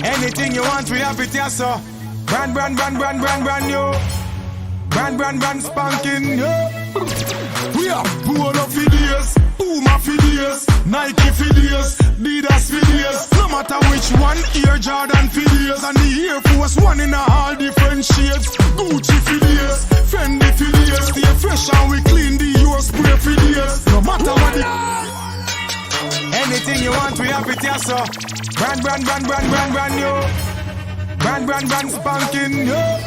Anything you want, we have it here, so. Brand new. Brand spanking, yo. We have Polo for days, Puma for days, Nike for days, Dayz for days. No matter which one, Air Jordan for days, and the Air Force One in all different shades. Gucci for days, Fendi for days. Stay fresh and we clean the your spray for days. No matter what the anything you want, we have it here, so. Brand new. Brand spanking, yo.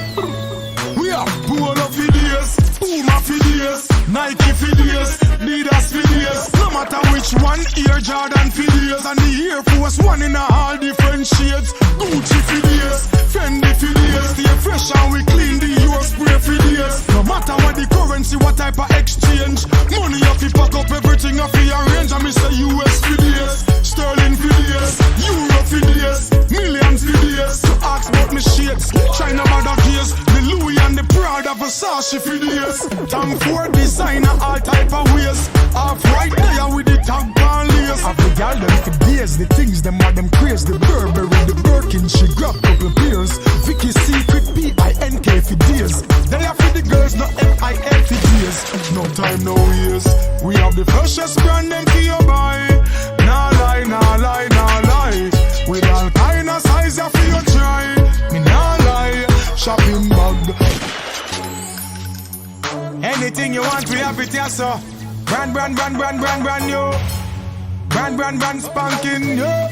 We have Polo for days, Puma for days, Nike for days, Dayz for days. No matter which one, Air Jordan for days, and the Air Force One in all different shades. Gucci for days, Fendi for days. Stay fresh and we clean the your spray for days. No matter what the currency, what type of exchange. Money off you pack up everything off you arrange. And me say US for days, Sterling for days, Euro for days, millions for days. So ask about me shades, China mother gears, the Louis and the Prada Versace for days. Thank for designer all type of ways. Off right there with the tag and lace. Have the gal them for days, the things them are them craze. The Burberry, the Birkin, she grab couple pairs. Vicky Secret, PINK for days. They are for the girls, not FIL for days. No time, no years. We have the freshest brand them for your buy. Nah lie, nah lie, nah lie. With all kind of size you for your try. Me nah lie, shopping bag. Anything you want, we have it here, so. Brand new. Brand spanking, yo.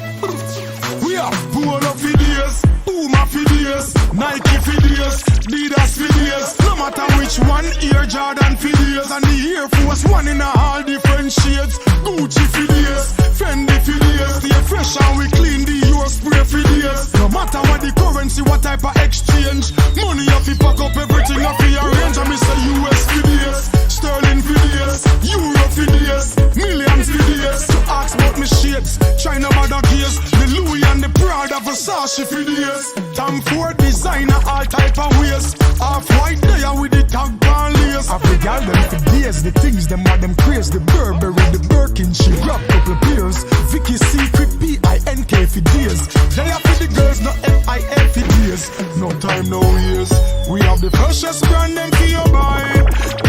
We have Polo for days, Puma for days, Nike for days, Dayz for days. No matter which one, Air Jordan for days, and the Air Force One in all different shades. Gucci for days, Fendi for days. Stay fresh and we clean the your spray for days. No matter what the currency, what type of exchange. Money off you pack up everything off you arrange. And me say US for days, Sterling for days, Euro for days, millions for days. So ask about me shades, China mother gears, the Louis and the Prada Versace for days. Time for designer all type of ways. Off white there with the tag and lace. Have the gal them for days, the things them are them craze. The Burberry, the Birkin, she grab couple pairs. Vicky Secret, PINK for days. They are for the girls, not FIL for days. No time, no years. We have the freshest brand them for your buy.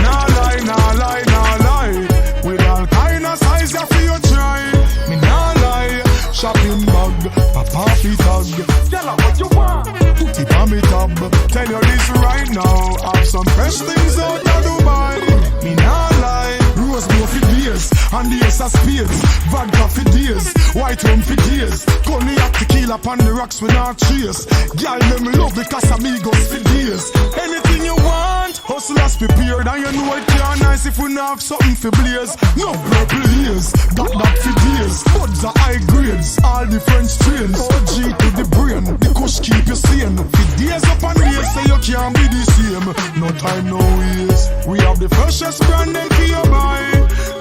Nah lie, nah lie, nah lie. With all kind of size you for your try. Me nah lie, shopping bag, papa fi tag. Tell her what you want, put it on me tab. Tell you this right now, have some fresh things out of Dubai. Me nah lie, rose go for days, and the ace of spades. Vodka for days, white rum for days. Cognac tequila upon the rocks with our cheers. Girl them love the Casamigos for days. Anything you want, hustlers prepared, and you know it can't nice if we not have something for blaze. No purple ears, got that for days. Buds are high grades, all different strains. OG to the brain, the kush keep you sane. For days up and days, say you can't be the same. No time, no years. We have the freshest brand them for your buy.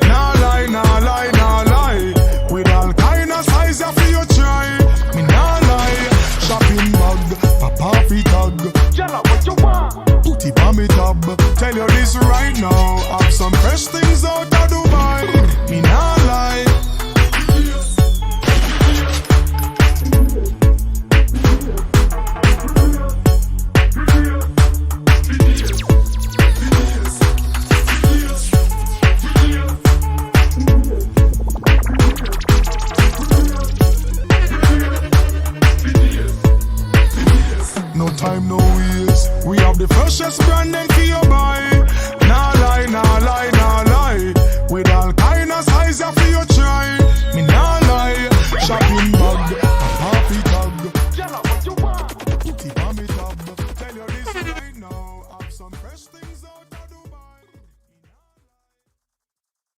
Nah lie, nah lie, nah lie. With all kind of size you for your try. Me nah lie, shopping bag, papa fi tag. Tell her what you want, put it on me tab. Tell you this right now, have some fresh things out of Dubai. Me nah lie. No time, no years. We have the freshest brand them for your buy.